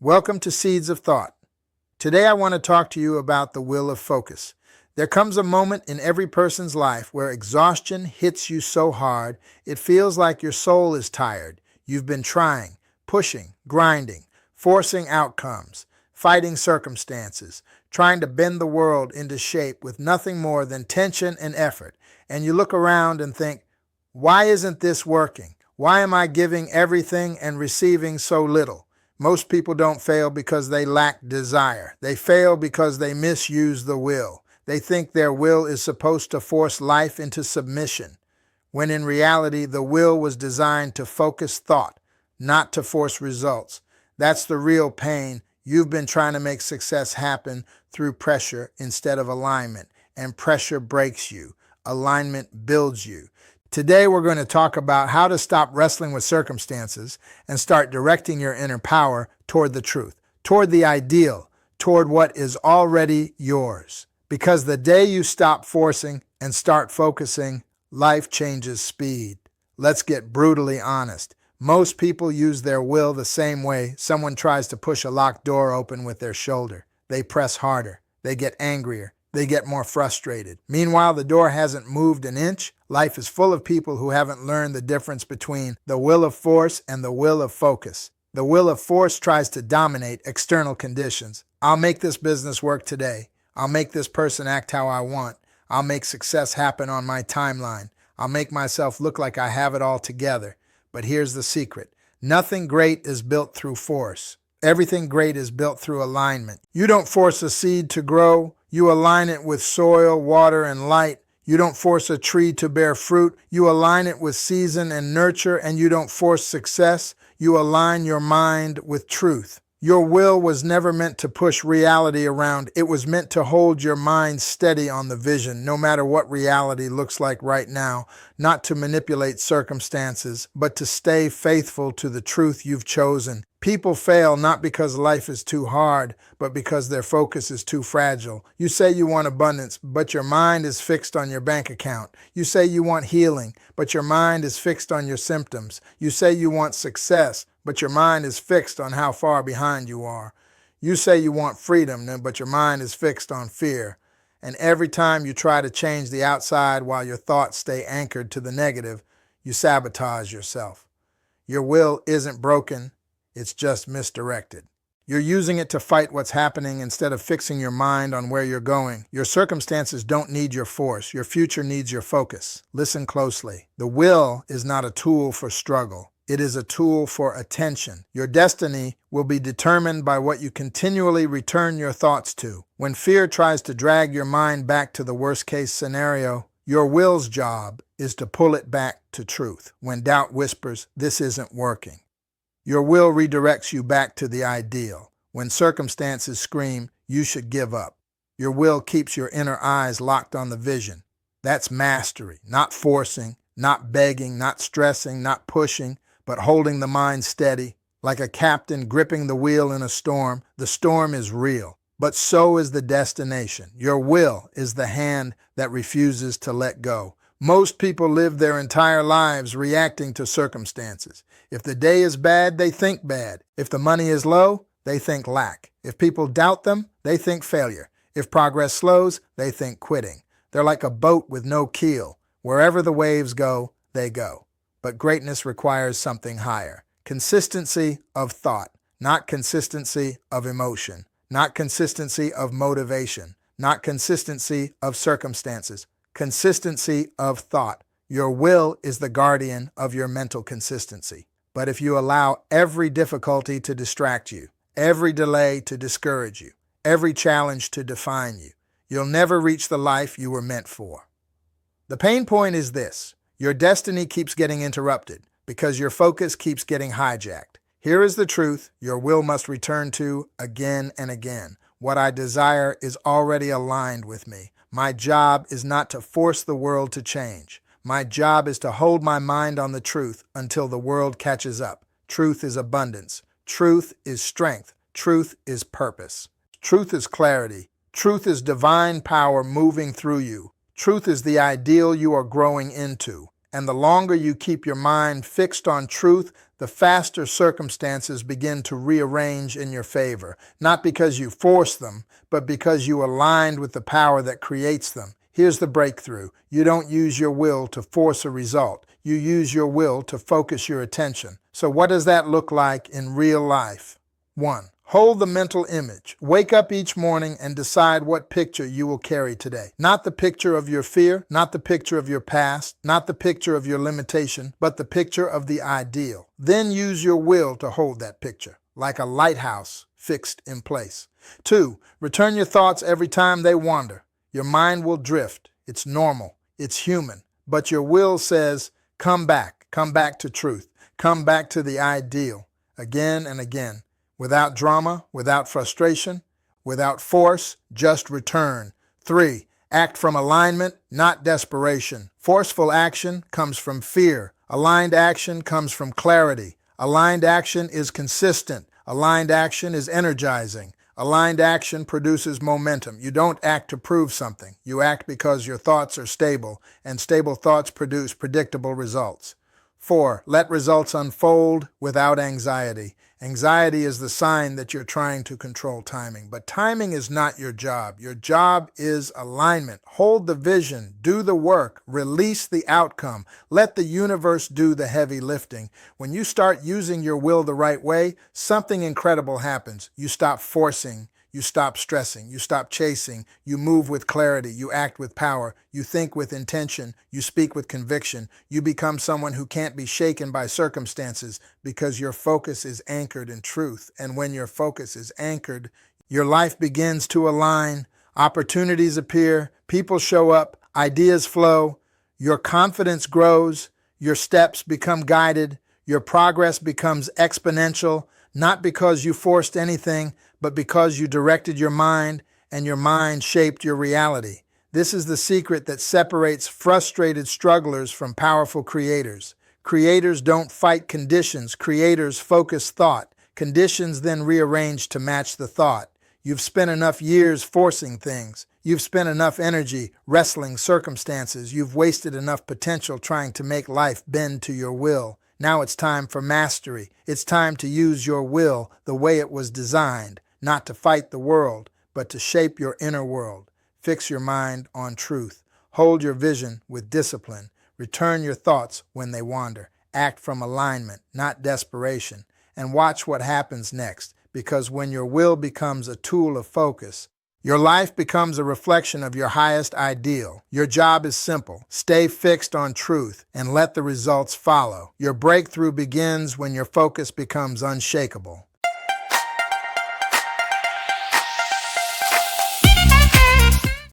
Welcome to Seeds of Thought. Today I want to talk to you about the will of focus. There comes a moment in every person's life where exhaustion hits you so hard it feels like your soul is tired. You've been trying, pushing, grinding, forcing outcomes, fighting circumstances, trying to bend the world into shape with nothing more than tension and effort. And you look around and think, why isn't this working? Why am I giving everything and receiving so little? Most people don't fail because they lack desire. They fail because they misuse the will. They think their will is supposed to force life into submission, when in reality the will was designed to focus thought, not to force results. That's the real pain. You've been trying to make success happen through pressure instead of alignment, and pressure breaks you. Alignment builds you. Today we're going to talk about how to stop wrestling with circumstances and start directing your inner power toward the truth, toward the ideal, toward what is already yours. Because the day you stop forcing and start focusing, life changes speed. Let's get brutally honest. Most people use their will the same way someone tries to push a locked door open with their shoulder. They press harder. They get angrier. They get more frustrated. Meanwhile, the door hasn't moved an inch. Life is full of people who haven't learned the difference between the will of force and the will of focus. The will of force tries to dominate external conditions. I'll make this business work today. I'll make this person act how I want. I'll make success happen on my timeline. I'll make myself look like I have it all together. But here's the secret. Nothing great is built through force. Everything great is built through alignment. You don't force a seed to grow. You align it with soil, water, and light. You don't force a tree to bear fruit. You align it with season and nurture, and you don't force success. You align your mind with truth. Your will was never meant to push reality around. It was meant to hold your mind steady on the vision, no matter what reality looks like right now, not to manipulate circumstances, but to stay faithful to the truth you've chosen. People fail not because life is too hard, but because their focus is too fragile. You say you want abundance, but your mind is fixed on your bank account. You say you want healing, but your mind is fixed on your symptoms. You say you want success, but your mind is fixed on how far behind you are. You say you want freedom, but your mind is fixed on fear. And every time you try to change the outside while your thoughts stay anchored to the negative, you sabotage yourself. Your will isn't broken. It's just misdirected. You're using it to fight what's happening instead of fixing your mind on where you're going. Your circumstances don't need your force. Your future needs your focus. Listen closely. The will is not a tool for struggle. It is a tool for attention. Your destiny will be determined by what you continually return your thoughts to. When fear tries to drag your mind back to the worst-case scenario, your will's job is to pull it back to truth. When doubt whispers, "This isn't working," your will redirects you back to the ideal. When circumstances scream, "You should give up," your will keeps your inner eyes locked on the vision. That's mastery, not forcing, not begging, not stressing, not pushing, but holding the mind steady. Like a captain gripping the wheel in a storm, the storm is real, but so is the destination. Your will is the hand that refuses to let go. Most people live their entire lives reacting to circumstances. If the day is bad, they think bad. If the money is low, they think lack. If people doubt them, they think failure. If progress slows, they think quitting. They're like a boat with no keel. Wherever the waves go, they go. But greatness requires something higher. Consistency of thought, not consistency of emotion, not consistency of motivation, not consistency of circumstances. Consistency of thought. Your will is the guardian of your mental consistency. But if you allow every difficulty to distract you, every delay to discourage you, every challenge to define you, you'll never reach the life you were meant for. The pain point is this. Your destiny keeps getting interrupted because your focus keeps getting hijacked. Here is the truth your will must return to again and again. What I desire is already aligned with me. My job is not to force the world to change. My job is to hold my mind on the truth until the world catches up. Truth is abundance. Truth is strength. Truth is purpose. Truth is clarity. Truth is divine power moving through you. Truth is the ideal you are growing into. And the longer you keep your mind fixed on truth, the faster circumstances begin to rearrange in your favor, not because you force them, but because you aligned with the power that creates them. Here's the breakthrough. You don't use your will to force a result. You use your will to focus your attention. So what does that look like in real life? 1. Hold the mental image. Wake up each morning and decide what picture you will carry today. Not the picture of your fear, not the picture of your past, not the picture of your limitation, but the picture of the ideal. Then use your will to hold that picture, like a lighthouse fixed in place. 2. Return your thoughts every time they wander. Your mind will drift. It's normal. It's human. But your will says, come back to truth, come back to the ideal, again and again. Without drama, without frustration, without force, just return. 3. Act from alignment, not desperation. Forceful action comes from fear. Aligned action comes from clarity. Aligned action is consistent. Aligned action is energizing. Aligned action produces momentum. You don't act to prove something. You act because your thoughts are stable, and stable thoughts produce predictable results. 4. Let results unfold without anxiety. Anxiety is the sign that you're trying to control timing, but timing is not your job. Your job is alignment. Hold the vision, do the work, release the outcome. Let the universe do the heavy lifting. When you start using your will the right way, something incredible happens. You stop forcing. You stop stressing, you stop chasing, you move with clarity, you act with power, you think with intention, you speak with conviction. You become someone who can't be shaken by circumstances because your focus is anchored in truth. And when your focus is anchored, your life begins to align, opportunities appear, people show up, ideas flow, your confidence grows, your steps become guided, your progress becomes exponential, not because you forced anything, but because you directed your mind and your mind shaped your reality. This is the secret that separates frustrated strugglers from powerful creators. Creators don't fight conditions. Creators focus thought. Conditions then rearrange to match the thought. You've spent enough years forcing things. You've spent enough energy wrestling circumstances. You've wasted enough potential trying to make life bend to your will. Now it's time for mastery. It's time to use your will the way it was designed. Not to fight the world, but to shape your inner world. Fix your mind on truth. Hold your vision with discipline. Return your thoughts when they wander. Act from alignment, not desperation. And watch what happens next, because when your will becomes a tool of focus, your life becomes a reflection of your highest ideal. Your job is simple. Stay fixed on truth and let the results follow. Your breakthrough begins when your focus becomes unshakable.